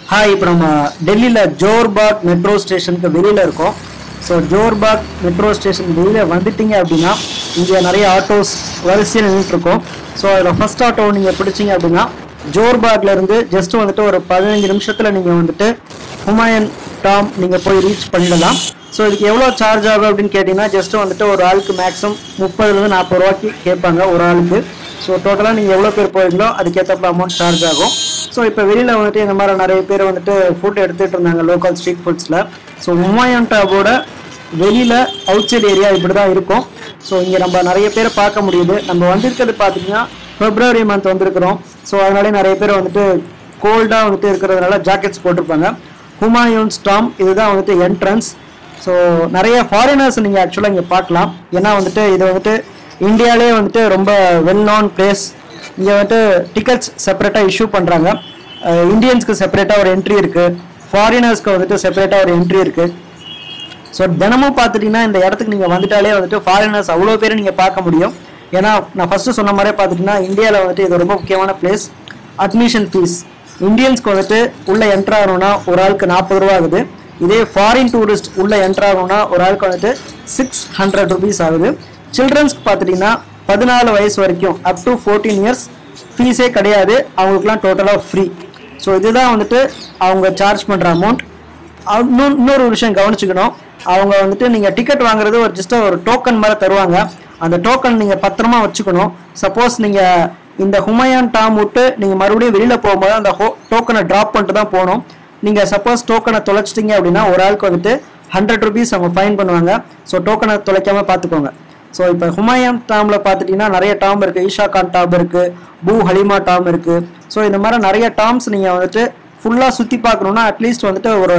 Hi, இப்போ நம்ம டெல்லியில் ஜோர்பாக் மெட்ரோ ஸ்டேஷனுக்கு வெளியில் இருக்கோம். ஸோ ஜோர்பாக் மெட்ரோ ஸ்டேஷன் வெளியில் வந்துட்டீங்க அப்படின்னா இங்கே நிறைய ஆட்டோஸ் வரிசையில் நின்றுட்டுருக்கோம். ஸோ அதில் ஃபஸ்ட் ஆட்டோ நீங்கள் பிடிச்சிங்க அப்படின்னா ஜோர்பாக்லேருந்து ஜஸ்ட் வந்துட்டு ஒரு 15 நிமிஷத்தில் நீங்கள் வந்துட்டு ஹுமாயூன் டாம் நீங்கள் போய் ரீச் பண்ணிடலாம். ஸோ இதுக்கு எவ்வளோ சார்ஜ் ஆகும் அப்படின்னு கேட்டிங்கன்னா ஜஸ்ட்டு வந்துட்டு ஒரு ஆளுக்கு மேக்ஸிமம் 30 40 ரூபாய்க்கு கேட்பாங்க ஒரு ஆளுக்கு. ஸோ டோட்டலாக நீங்கள் எவ்வளோ பேர் போகிறீங்களோ அதுக்கேற்றப்ப அமௌண்ட் சார்ஜ் ஆகும். ஸோ இப்போ வெளியில் வந்துட்டு இந்த மாதிரி நிறைய பேர் வந்துட்டு ஃபுட் எடுத்துகிட்டு இருந்தாங்க லோக்கல் ஸ்ட்ரீட் ஃபுட்ஸில். ஸோ ஹுமாயூன் டாமோட வெளியில் அவுட் சைட் ஏரியா இப்படி தான் இருக்கும். ஸோ இங்கே நம்ம நிறைய பேரை பார்க்க முடியுது. நம்ம வந்திருக்கிறது பார்த்தீங்கன்னா February மந்த் வந்திருக்கிறோம். ஸோ அதனாலே நிறைய பேர் வந்துட்டு கோல்டாக வந்துட்டு இருக்கிறதுனால ஜாக்கெட்ஸ் போட்டிருப்பாங்க. ஹுமாயூன்ஸ் டாம் இதுதான் வந்துட்டு என்ட்ரன்ஸ். ஸோ நிறைய ஃபாரினர்ஸ் நீங்கள் ஆக்சுவலாக இங்கே பார்க்கலாம். ஏன்னா வந்துட்டு இது வந்துட்டு இந்தியாவிலே வந்துட்டு ரொம்ப வெல் நோன் பிளேஸ். இங்கே வந்துட்டு டிக்கெட்ஸ் செப்பரேட்டாக இஷ்யூ பண்ணுறாங்க. இந்தியன்ஸ்க்கு செப்பரேட்டாக ஒரு என்ட்ரி இருக்குது, ஃபாரினர்ஸ்க்கு வந்துட்டு செப்பரேட்டாக ஒரு என்ட்ரி இருக்குது. ஸோ தினமும் பார்த்துட்டிங்கன்னா இந்த இடத்துக்கு நீங்கள் வந்துட்டாலே வந்துட்டு ஃபாரினர்ஸ் அவ்வளோ பேர் நீங்கள் பார்க்க முடியும். ஏன்னா நான் ஃபஸ்ட்டு சொன்ன மாதிரியே பார்த்துட்டிங்கன்னா இந்தியாவில் வந்துட்டு இது ரொம்ப முக்கியமான பிளேஸ். அட்மிஷன் ஃபீஸ் இந்தியன்ஸ்க்கு வந்துட்டு உள்ளே என்ட்ரு ஆகணும்னா ஒரு ஆளுக்கு 40 ரூபா ஆகுது. இதே ஃபாரின் டூரிஸ்ட் உள்ளே என்ட்ரு ஆகணும்னா ஒரு ஆளுக்கு வந்துட்டு 600 rupees ஆகுது. சில்ட்ரன்ஸ்க்கு பார்த்துட்டிங்கன்னா 14 வயசு வரைக்கும் அப் டு 14 years ஃபீஸே கிடையாது, அவங்களுக்குலாம் டோட்டலாக ஃப்ரீ. ஸோ இதுதான் வந்துட்டு அவங்க சார்ஜ் பண்ணுற அமௌண்ட். இன்னொரு விஷயம் கவனிச்சுக்கணும், அவங்க வந்துட்டு நீங்கள் டிக்கெட் வாங்குறது ஒரு ஜஸ்ட் ஒரு டோக்கன் மாதிரி தருவாங்க. அந்த டோக்கன் நீங்கள் பத்திரமா வச்சுக்கணும். சப்போஸ் நீங்கள் இந்த ஹுமாயூன் டாம் விட்டு நீங்கள் மறுபடியும் வெளியில் போகும்போது அந்த டோக்கனை ட்ராப் பண்ணிட்டு தான் போகணும். நீங்கள் சப்போஸ் டோக்கனை தொலைச்சிட்டிங்க அப்படின்னா ஒரு ஆளுக்கு வந்துட்டு 100 rupees அவங்க ஃபைன் பண்ணுவாங்க. ஸோ டோக்கனை தொலைக்காமல் பார்த்துக்கோங்க. ஸோ இப்போ ஹுமாயூன் டாமில் பார்த்துட்டிங்கன்னா நிறைய டாம் இருக்குது. ஈஷா கான் டாம் இருக்குது, பூ ஹலிமா டாம் இருக்குது. ஸோ இந்த மாதிரி நிறைய டாம்ஸ் நீங்கள் வந்துட்டு ஃபுல்லாக சுற்றி பார்க்கணுன்னா அட்லீஸ்ட் வந்துட்டு ஒரு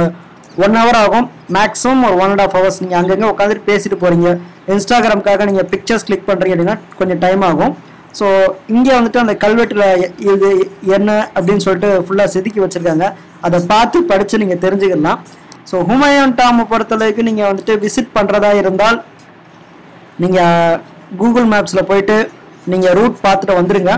1 hour ஆகும். மேக்ஸிமம் ஒரு 1.5 hours. நீங்கள் அங்கங்கே உட்காந்துட்டு பேசிட்டு போகிறீங்க, இன்ஸ்டாகிராமுக்காக நீங்கள் பிக்சர்ஸ் கிளிக் பண்ணுறீங்க அப்படின்னா கொஞ்சம் டைம் ஆகும். ஸோ இங்கே வந்துட்டு அந்த கல்வெட்டில் இது என்ன அப்படின்னு சொல்லிட்டு ஃபுல்லாக செதுக்கி வச்சுருக்காங்க. அதை பார்த்து படித்து நீங்கள் தெரிஞ்சுக்கலாம். ஸோ ஹுமாயூன் டாமை பொறுத்தளவுக்கு நீங்கள் வந்துட்டு விசிட் பண்ணுறதா இருந்தால் நீங்கள் கூகுள் மேப்ஸில் போயிட்டு நீங்கள் ரூட் பார்த்துட்டு வந்துடுங்க.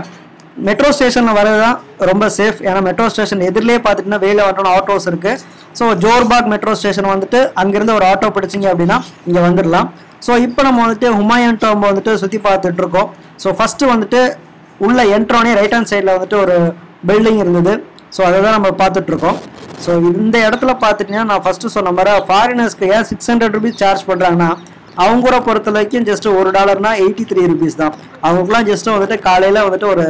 மெட்ரோ ஸ்டேஷனில் வரது தான் ரொம்ப சேஃப். ஏன்னா மெட்ரோ ஸ்டேஷன் எதிரிலே பார்த்துட்டிங்கன்னா வெளியில் வந்துட்டு ஆட்டோஸ் இருக்குது. ஸோ ஜோர்பாக் மெட்ரோ ஸ்டேஷன் வந்துட்டு அங்கேருந்து ஒரு ஆட்டோ பிடிச்சிங்க அப்படின்னா இங்கே வந்துடலாம். ஸோ இப்போ நம்ம வந்துட்டு ஹுமாயூன் டாம் வந்துட்டு சுற்றி பார்த்துட்ருக்கோம். ஸோ ஃபஸ்ட்டு வந்துட்டு உள்ள என்ட்ரோனே ரைட் ஹேண்ட் சைடில் வந்துட்டு ஒரு பில்டிங் இருந்தது. ஸோ அதை தான் நம்ம பார்த்துட்ருக்கோம். ஸோ இந்த இடத்துல பார்த்துட்டிங்கன்னா நான் ஃபஸ்ட்டு சொன்ன மாதிரி ஃபாரினர்ஸ்க்கு ஏன் 600 rupees சார்ஜ் பண்ணுறாங்கன்னா அவங்கள பொறுத்த வரைக்கும் ஜஸ்ட் $1 83 rupees தான். அவங்களுக்குலாம் ஜஸ்ட்டு வந்துட்டு காலையில் வந்துட்டு ஒரு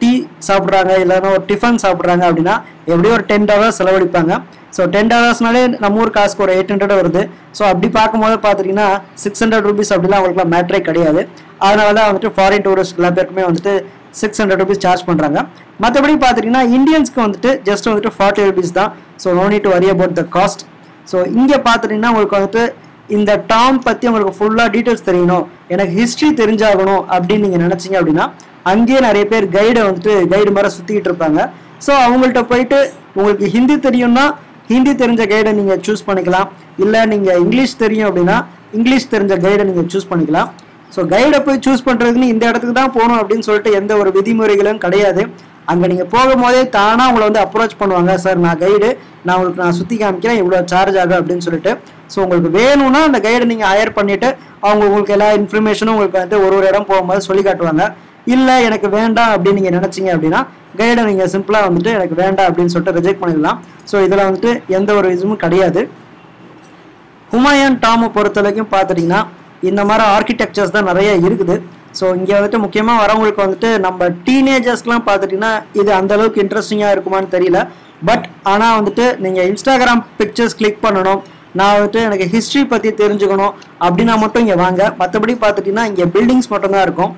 டீ சாப்பிட்றாங்க, இல்லைன்னா ஒரு டிஃபன் சாப்பிட்றாங்க அப்படின்னா எப்படியும் ஒரு $10 செலவழிப்பாங்க. ஸோ $10 நம்ம ஊர் காசுக்கு ஒரு 800 வருது. ஸோ அப்படி பார்க்கும்போது பார்த்துட்டிங்கன்னா 600 rupees அப்படிலாம் அவங்களுக்குலாம் மேட்ரே கிடையாது. அதனால தான் வந்துட்டு ஃபாரின் டூரிஸ்ட் எல்லா பேருக்குமே வந்துட்டு 600 rupees சார்ஜ் பண்ணுறாங்க. மற்றபடி பார்த்துட்டிங்கன்னா இந்தியன்ஸ்க்கு வந்துட்டு ஜஸ்ட் வந்துட்டு 40 rupees தான். So no need to worry about the cost. So இங்கே பார்த்துட்டிங்கன்னா உங்களுக்கு வந்துட்டு இந்த டாம் பற்றி உங்களுக்கு ஃபுல்லாக டீட்டெயில்ஸ் தெரியணும், எனக்கு ஹிஸ்ட்ரி தெரிஞ்சாகணும் அப்படின்னு நீங்கள் நினச்சிங்க அப்படின்னா அங்கேயே நிறைய பேர் கைடை வந்துட்டு கைடு மாதிரி சுற்றிக்கிட்டு இருப்பாங்க. ஸோ அவங்கள்ட்ட போயிட்டு உங்களுக்கு ஹிந்தி தெரியும்னா ஹிந்தி தெரிஞ்ச கைடை நீங்கள் சூஸ் பண்ணிக்கலாம். இல்லை நீங்கள் இங்கிலீஷ் தெரியும் அப்படின்னா இங்கிலீஷ் தெரிஞ்ச கைடை நீங்கள் சூஸ் பண்ணிக்கலாம். ஸோ கைடை போய் சூஸ் பண்ணுறதுக்குன்னு இந்த இடத்துக்கு தான் போகணும் அப்படின்னு சொல்லிட்டு எந்த ஒரு விதிமுறைகளும் கிடையாது. அங்கே நீங்கள் போகும்போதே தானாக உங்களை வந்து அப்ரோச் பண்ணுவாங்க. சார் நான் கைடு, நான் சுற்றி காமிக்கிறேன், இவ்வளோ சார்ஜ் ஆகும் அப்படின்னு சொல்லிட்டு. ஸோ உங்களுக்கு வேணும்னா அந்த கைடை நீங்கள் ஹையர் பண்ணிவிட்டு அவங்க உங்களுக்கு எல்லா இன்ஃபர்மேஷனும் உங்களுக்கு வந்து ஒரு இடம் போகும்போது சொல்லி காட்டுவாங்க. இல்லை எனக்கு வேண்டாம் அப்படின்னு நீங்கள் நினச்சிங்க அப்படின்னா கைடை நீங்கள் சிம்பிளாக வந்துட்டு எனக்கு வேண்டாம் அப்படின்னு சொல்லிட்டு ரிஜெக்ட் பண்ணிடலாம். ஸோ இதில் வந்துட்டு எந்த ஒரு இதுவும் கிடையாது. ஹுமாயூன் டாமை பொறுத்த வரைக்கும் பார்த்துட்டிங்கன்னா இந்த மாதிரி ஆர்கிடெக்சர்ஸ் தான் நிறைய இருக்குது. ஸோ இங்கே வந்துட்டு முக்கியமாக வரவங்களுக்கு வந்துட்டு நம்ம டீனேஜர்ஸ்லாம் பார்த்துட்டிங்கன்னா இது அந்தளவுக்கு இன்ட்ரெஸ்டிங்காக இருக்குமான்னு தெரியல. பட் ஆனால் வந்துட்டு நீங்கள் இன்ஸ்டாகிராம் பிக்சர்ஸ் கிளிக் பண்ணணும், நான் வந்துட்டு எனக்கு ஹிஸ்ட்ரி பற்றி தெரிஞ்சுக்கணும் அப்படின்னா மட்டும் இங்கே வாங்க. மற்றபடி பார்த்துட்டிங்கன்னா இங்கே பில்டிங்ஸ் மட்டும்தான் இருக்கும்.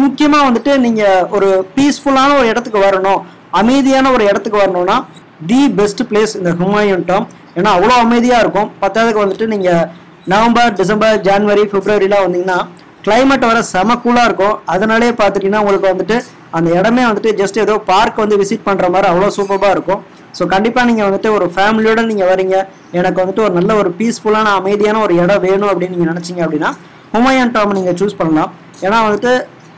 முக்கியமாக வந்துட்டு நீங்கள் ஒரு பீஸ்ஃபுல்லான ஒரு இடத்துக்கு வரணும், அமைதியான ஒரு இடத்துக்கு வரணும்னா தி பெஸ்ட் பிளேஸ் இந்த ஹுமாயூன் டாம். ஏன்னா அவ்வளோ அமைதியாக இருக்கும். பத்தாவதுக்கு வந்துட்டு நீங்கள் நவம்பர், டிசம்பர், ஜனவரி, பிப்ரவரிலாம் வந்தீங்கன்னா கிளைமேட் வர செம கூலாக இருக்கும். அதனாலே பார்த்துட்டிங்கன்னா உங்களுக்கு வந்துட்டு அந்த இடமே வந்துட்டு ஜஸ்ட் ஏதோ பார்க் வந்து விசிட் பண்ணுற மாதிரி அவ்வளோ சூப்பராக இருக்கும். ஸோ கண்டிப்பாக நீங்கள் வந்துட்டு ஒரு ஃபேமிலியோடு நீங்கள் வரீங்க, எனக்கு வந்துட்டு ஒரு நல்ல ஒரு பீஸ்ஃபுல்லான அமைதியான ஒரு இடம் வேணும் அப்படின்னு நீங்கள் நினச்சிங்க அப்படின்னா ஹுமாயூன் டாம் நீங்கள் சூஸ் பண்ணலாம். ஏன்னா வந்துட்டு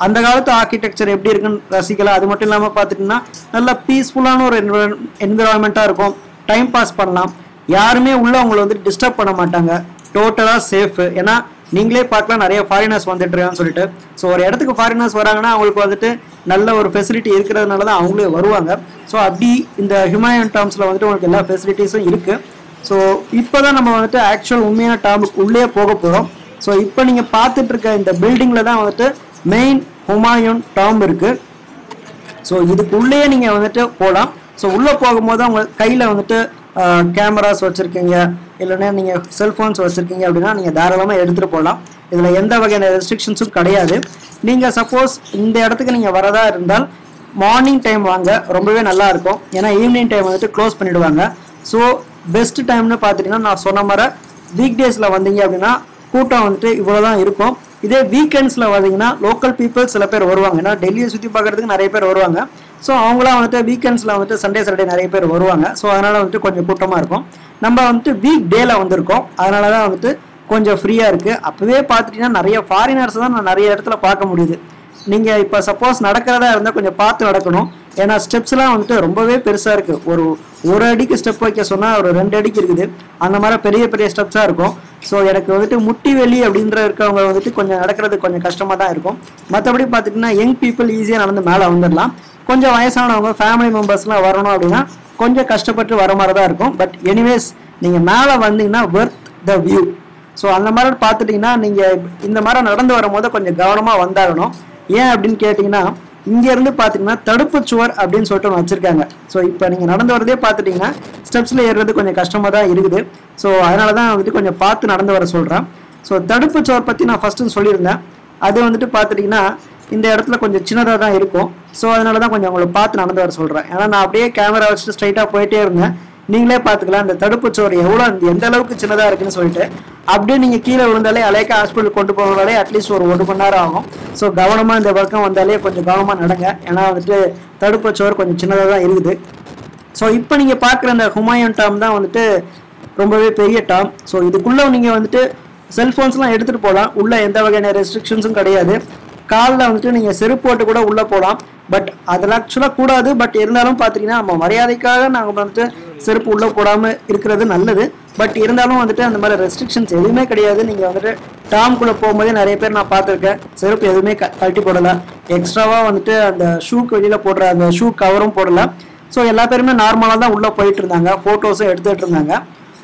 அந்த காலத்து ஆர்கிடெக்சர் எப்படி இருக்குன்னு ரசிக்கலாம். அது மட்டும் இல்லாமல் பார்த்துட்டிங்கன்னா நல்லா பீஸ்ஃபுல்லான ஒரு என்விரான்மெண்ட்டாக இருக்கும். டைம் பாஸ் பண்ணலாம். யாருமே உள்ள உங்களை வந்து டிஸ்டர்ப் பண்ண மாட்டாங்க. டோட்டலாக சேஃபு. ஏன்னா நீங்களே பார்க்கலாம் நிறைய ஃபாரினர்ஸ் வந்துட்டு இருக்கான்னு சொல்லிட்டு. ஸோ ஒரு இடத்துக்கு ஃபாரினர்ஸ் வராங்கன்னா அவங்களுக்கு வந்துட்டு நல்ல ஒரு ஃபெசிலிட்டி இருக்கிறதுனால தான் அவங்களே வருவாங்க. ஸோ அப்படி இந்த ஹுமாயூன் டாம்ஸில் வந்துட்டு உங்களுக்கு எல்லா ஃபெசிலிட்டிஸும் இருக்குது. ஸோ இப்போ தான் நம்ம வந்துட்டு ஆக்சுவல் உண்மையான டாம்புக்கு உள்ளே போக போகிறோம். ஸோ இப்போ நீங்கள் பார்த்துட்டு இருக்க இந்த பில்டிங்கில் தான் வந்துட்டு மெயின் ஹுமாயூன் டாம்ப் இருக்குது. ஸோ இதுக்குள்ளேயே நீங்கள் வந்துட்டு போகலாம். ஸோ உள்ளே போகும்போது அவங்க கையில் வந்துட்டு கேமராஸ் வச்சுருக்கீங்க, இல்லைன்னா நீங்கள் செல்ஃபோன்ஸ் வச்சுருக்கீங்க அப்படின்னா நீங்கள் தாராளமாக எடுத்துகிட்டு போகலாம். இதில் எந்த வகையான ரெஸ்ட்ரிக்ஷன்ஸும் கிடையாது. நீங்கள் சப்போஸ் இந்த இடத்துக்கு நீங்கள் வரதா இருந்தால் மார்னிங் டைம் வாங்க, ரொம்பவே நல்லாயிருக்கும். ஏன்னா ஈவினிங் டைம் வந்துட்டு க்ளோஸ் பண்ணிவிடுவாங்க. ஸோ பெஸ்ட் டைம்னு பார்த்துட்டிங்கன்னா நான் சொன்ன மாதிரி வீக் டேஸில் வந்தீங்க அப்படின்னா கூட்டம் வந்துட்டு இவ்வளோ தான் இருக்கும். இதே வீக்கெண்ட்ஸில் வந்தீங்கன்னா லோக்கல் பீப்புள் சில பேர் வருவாங்க. ஏன்னா டெல்லியை சுற்றி பார்க்குறதுக்கு நிறைய பேர் வருவாங்க. ஸோ அவங்களாம் வந்துட்டு வீக்கெண்ட்ஸில் வந்துட்டு சண்டே சாட்டர்டே நிறைய பேர் வருவாங்க. ஸோ அதனால் வந்துட்டு கொஞ்சம் கூட்டமாக இருக்கும். நம்ம வந்துட்டு வீக் டேல வந்திருக்கோம், அதனால தான் வந்துட்டு கொஞ்சம் ஃப்ரீயாக இருக்குது. அப்போவே பார்த்துட்டிங்கன்னா நிறைய ஃபாரினர்ஸ் தான் நான் நிறைய இடத்துல பார்க்க முடியுது. நீங்கள் இப்போ சப்போஸ் நடக்கிறதா இருந்தால் கொஞ்சம் பார்த்து நடக்கணும். ஏன்னா ஸ்டெப்ஸ்லாம் வந்துட்டு ரொம்பவே பெருசாக இருக்குது. ஒரு அடிக்கு ஸ்டெப் வைக்க சொன்னால் ஒரு 2 அடிக்கு இருக்குது. அந்த மாதிரி பெரிய பெரிய ஸ்டெப்ஸாக இருக்கும். ஸோ எனக்கு வந்துட்டு முட்டி வெளி அப்படின்ற இருக்கவங்க வந்துட்டு கொஞ்சம் நடக்கிறது கொஞ்சம் கஷ்டமாக தான் இருக்கும். மற்றபடி பார்த்துட்டிங்கன்னா யங் பீப்புள் ஈஸியாக நடந்து மேலே வந்துடலாம். கொஞ்சம் வயசானவங்க ஃபேமிலி மெம்பர்ஸ்லாம் வரணும் அப்படின்னா கொஞ்சம் கஷ்டப்பட்டு வர மாதிரி தான் இருக்கும். பட் எனிவேஸ் நீங்கள் மேலே வந்தீங்கன்னா வொர்த் த வியூ. ஸோ அந்த மாதிரி பார்த்துட்டிங்கன்னா நீங்கள் இந்த மாதிரி நடந்து வரும்போது கொஞ்சம் கவனமாக வந்தாகணும். ஏன் அப்படின்னு கேட்டிங்கன்னா இங்கேருந்து பார்த்தீங்கன்னா தடுப்பு சுவர் அப்படின்னு சொல்லிட்டு ஒன்று வச்சுருக்காங்க. ஸோ இப்போ நீங்கள் நடந்து வரதே பார்த்துட்டிங்கன்னா ஸ்டெப்ஸில் ஏறுறது கொஞ்சம் கஷ்டமாக தான் இருக்குது. ஸோ அதனால தான் வந்துட்டு கொஞ்சம் பார்த்து நடந்து வர சொல்கிறேன். ஸோ தடுப்பு சுவர் பற்றி நான் ஃபஸ்ட்டு சொல்லியிருந்தேன். அது வந்துட்டு பார்த்துட்டிங்கன்னா இந்த இடத்துல கொஞ்சம் சின்னதாக தான் இருக்கும். ஸோ அதனால தான் கொஞ்சம் உங்களை பார்த்து நடந்து வர சொல்கிறேன். ஏன்னா நான் அப்படியே கேமரா வச்சுட்டு ஸ்ட்ரைட்டாக போயிட்டே இருந்தேன். நீங்களே பார்த்துக்கலாம் இந்த தடுப்பு சுவர் எந்த அளவுக்கு சின்னதாக இருக்குன்னு சொல்லிட்டு. அப்படியே நீங்கள் கீழே விழுந்தாலே அலேக்கா ஹாஸ்பிட்டல் கொண்டு போனாலே அட்லீஸ்ட் ஒரு 1 மணி நேரம் ஆகும். ஸோ கவனமாக இந்த பக்கம் வந்தாலே கொஞ்சம் கவனமாக நடங்க. ஏன்னா வந்துட்டு தடுப்பு சுவர் கொஞ்சம் சின்னதாக தான் இருக்குது. ஸோ இப்போ நீங்கள் பார்க்குற இந்த ஹுமாயூன் டாம் தான் வந்துட்டு ரொம்பவே பெரிய டாம். ஸோ இதுக்குள்ளே நீங்கள் வந்துட்டு செல்ஃபோன்ஸ்லாம் எடுத்துகிட்டு போகலாம். உள்ளே எந்த வகையான ரெஸ்ட்ரிக்ஷன்ஸும் கிடையாது. காலில் வந்துட்டு நீங்கள் செருப்பு போட்டு கூட உள்ளே போகலாம். பட் அதில் ஆக்சுவலாக கூடாது. பட் இருந்தாலும் பார்த்தீங்கன்னா நம்ம மரியாதைக்காக நாங்கள் வந்துட்டு செருப்பு உள்ளே போடாமல் இருக்கிறது நல்லது. பட் இருந்தாலும் வந்துட்டு அந்த மாதிரி ரெஸ்ட்ரிக்ஷன்ஸ் எதுவுமே கிடையாது. நீங்கள் வந்துட்டு டாம்குள்ளே போகும்போதே நிறைய பேர் நான் பார்த்துருக்கேன், செருப்பு எதுவுமே கழட்டி போடலை. எக்ஸ்ட்ராவாக வந்துட்டு அந்த ஷூக்கு வெளியில் போடுற அந்த ஷூ கவரும் போடலை. ஸோ எல்லா பேருமே நார்மலாக தான் உள்ளே போயிட்டு இருந்தாங்க, ஃபோட்டோஸும் எடுத்துகிட்டு இருந்தாங்க.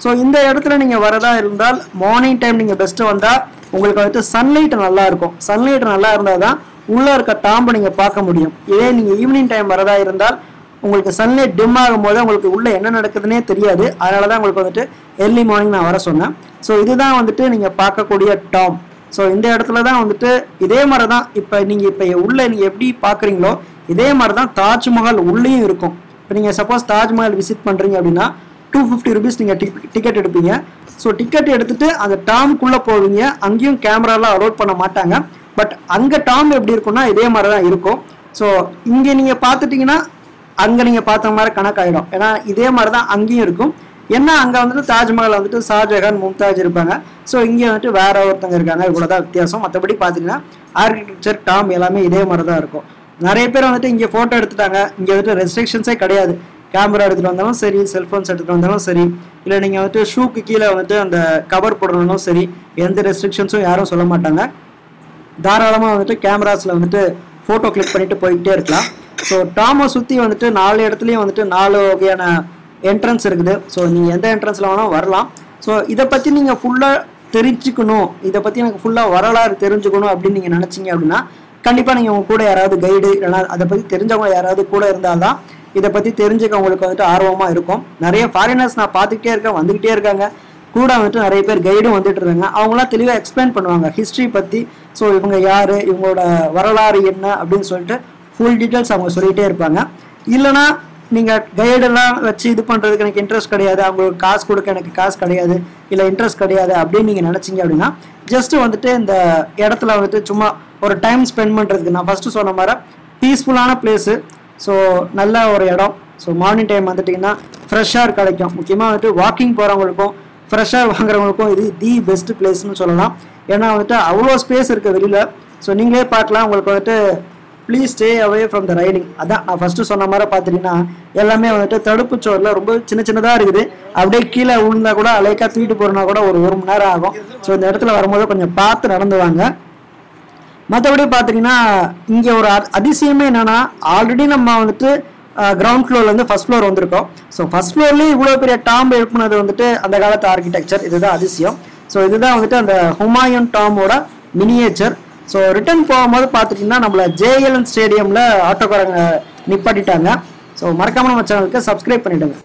ஸோ இந்த இடத்துல நீங்கள் வரதா இருந்தால் மார்னிங் டைம் நீங்கள் பெஸ்ட்டு வந்தால் உங்களுக்கு வந்துட்டு சன்லைட் நல்லா இருக்கும். சன்லைட் நல்லா இருந்தால் தான் உள்ளே இருக்க டாம்பை நீங்கள் பார்க்க முடியும். இதே நீங்கள் ஈவினிங் டைம் வரதா இருந்தால் உங்களுக்கு சன்லைட் டிம் ஆகும் போது உங்களுக்கு உள்ளே என்ன நடக்குதுன்னே தெரியாது. அதனால தான் உங்களுக்கு வந்துட்டு ஏர்லி மார்னிங் நான் வர சொன்னேன். ஸோ இதுதான் வந்துட்டு நீங்கள் பார்க்கக்கூடிய டாம். ஸோ இந்த இடத்துல தான் வந்துட்டு இதே மாதிரி தான் இப்போ உள்ளே நீங்கள் எப்படி பார்க்குறீங்களோ இதே மாதிரி தான் தாஜ்மஹால் உள்ளேயும் இருக்கும். இப்போ நீங்கள் சப்போஸ் தாஜ்மஹால் விசிட் பண்ணுறீங்க அப்படின்னா 250 rupees நீங்கள் டிக்கெட் எடுப்பீங்க. ஸோ டிக்கெட் எடுத்துட்டு அந்த டாம்குள்ளே போவீங்க. அங்கேயும் கேமராலாம் அலோட் பண்ண மாட்டாங்க. பட் அங்கே டாம் எப்படி இருக்குன்னா இதே மாதிரி தான் இருக்கும். ஸோ இங்கே நீங்கள் பார்த்துட்டிங்கன்னா அங்கே நீங்கள் பார்த்த மாதிரி கணக்காயிடும். ஏன்னா இதே மாதிரி தான் அங்கேயும் இருக்கும். ஏன்னா அங்கே வந்துட்டு தாஜ்மஹால் வந்துட்டு ஷாஜஹான் மும்தாஜ் இருப்பாங்க. ஸோ இங்கே வந்துட்டு வேற ஒருத்தங்க இருக்காங்க. இவ்வளோ தான் வித்தியாசம். மற்றபடி பார்த்தீங்கன்னா ஆர்கிடெக்சர் டாம் எல்லாமே இதே மாதிரி தான் இருக்கும். நிறைய பேர் வந்துட்டு இங்கே ஃபோட்டோ எடுத்துட்டாங்க. இங்கே வந்துட்டு ரெஸ்ட்ரிக்ஷன்ஸே கிடையாது. கேமரா எடுத்துகிட்டு வந்தாலும் சரி, செல்ஃபோன்ஸ் எடுத்துகிட்டு வந்தாலும் சரி, இல்லை நீங்கள் வந்துட்டு ஷூக்கு கீழே வந்துட்டு அந்த கவர் போடணும்னாலும் சரி, எந்த ரெஸ்ட்ரிக்ஷன்ஸும் யாரும் சொல்ல மாட்டாங்க. தாராளமாக வந்துட்டு கேமராஸில் வந்துட்டு ஃபோட்டோ கிளிக் பண்ணிட்டு போயிட்டே இருக்கலாம். ஸோ டாமை சுற்றி வந்துட்டு 4 இடத்துலையும் வந்துட்டு 4 வகையான என்ட்ரன்ஸ் இருக்குது. ஸோ நீங்கள் எந்த என்ட்ரன்ஸில் வேணால் வரலாம். ஸோ இதை பற்றி நீங்கள் ஃபுல்லாக தெரிஞ்சுக்கணும், இதை பற்றி எனக்கு ஃபுல்லாக வரலாறு தெரிஞ்சுக்கணும் அப்படின்னு நீங்கள் நினச்சிங்க அப்படின்னா கண்டிப்பாக நீங்கள் உங்கள் கூட யாராவது கைடு இல்லைனா அதை பற்றி தெரிஞ்சவங்க யாராவது கூட இருந்தால் தான் இதை பற்றி தெரிஞ்சுக்க உங்களுக்கு வந்துட்டு ஆர்வமாக இருக்கும். நிறைய ஃபாரினர்ஸ் நான் பார்த்துக்கிட்டே இருக்கேன், வந்துக்கிட்டே இருக்காங்க. கூட வந்துட்டு நிறைய பேர் கைடும் வந்துட்டு இருக்காங்க. அவங்களாம் தெளிவாக எக்ஸ்பிளைன் பண்ணுவாங்க ஹிஸ்ட்ரி பற்றி. ஸோ இவங்க யார், இவங்களோட வரலாறு என்ன அப்படின்னு சொல்லிட்டு ஃபுல் டீட்டெயில்ஸ் அவங்க சொல்லிகிட்டே இருப்பாங்க. இல்லைனா நீங்கள் கைடெல்லாம் வச்சு இது பண்ணுறதுக்கு எனக்கு இன்ட்ரெஸ்ட் கிடையாது, அவங்களுக்கு காசு கொடுக்க எனக்கு காசு கிடையாது, இல்லை இன்ட்ரெஸ்ட் கிடையாது அப்படின்னு நீங்கள் நினச்சிங்க அப்படின்னா ஜஸ்ட்டு வந்துட்டு இந்த இடத்துல வந்துட்டு சும்மா ஒரு டைம் ஸ்பெண்ட் பண்ணுறதுக்கு நான் ஃபஸ்ட்டு சொன்ன மாதிரி பீஸ்ஃபுல்லான பிளேஸு. ஸோ நல்ல ஒரு இடம். ஸோ மார்னிங் டைம் வந்துட்டிங்கன்னா ஃப்ரெஷ்ஷாக கிடைக்கும். முக்கியமாக வந்துட்டு வாக்கிங் போகிறவங்களுக்கும் ஃப்ரெஷ்ஷாக வாங்குறவங்களுக்கும் இது தி பெஸ்ட் பிளேஸ்னு சொல்லலாம். ஏன்னா வந்துட்டு அவ்வளோ ஸ்பேஸ் இருக்குது வெளியில். ஸோ நீங்களே பார்க்கலாம். உங்களுக்கு வந்துட்டு please stay away from the riding. அதான் நான் ஃபஸ்ட்டு சொன்ன மாதிரி பார்த்துட்டிங்கன்னா எல்லாமே வந்துட்டு தடுப்பு சோரில் ரொம்ப சின்னதாக இருக்குது. அப்படியே கீழே விழுந்தா கூட அலைக்காக தூக்கிட்டு போகிறனா கூட ஒரு மணி நேரம் ஆகும். ஸோ இந்த இடத்துல வரும்போது கொஞ்சம் பார்த்து நடந்து வாங்க. மற்றபடி பார்த்தீங்கன்னா இங்கே ஒரு அதிசயமே என்னென்னா, ஆல்ரெடி நம்ம வந்துட்டு கிரவுண்ட் ஃப்ளோர்லேருந்து ஃபஸ்ட் ஃப்ளோர் வந்திருக்கோம். ஸோ ஃபஸ்ட் ஃப்ளோர்லேயே இவ்வளோ பெரிய டாம்பு எழுப்புனது வந்துட்டு அந்த காலத்து ஆர்கிடெக்சர். இதுதான் அதிசயம். ஸோ இதுதான் வந்துட்டு அந்த ஹுமாயூன் டாம்போட மினியேச்சர். ஸோ ரிட்டர்ன் போகும்போது பார்த்துட்டிங்கன்னா நம்மளை JLN ஸ்டேடியமில் ஆட்டோக்காரங்க நிப்பாட்டிட்டாங்க. ஸோ மறக்காமல் நம்ம சேனலுக்கு சப்ஸ்கிரைப் பண்ணிவிடுங்க.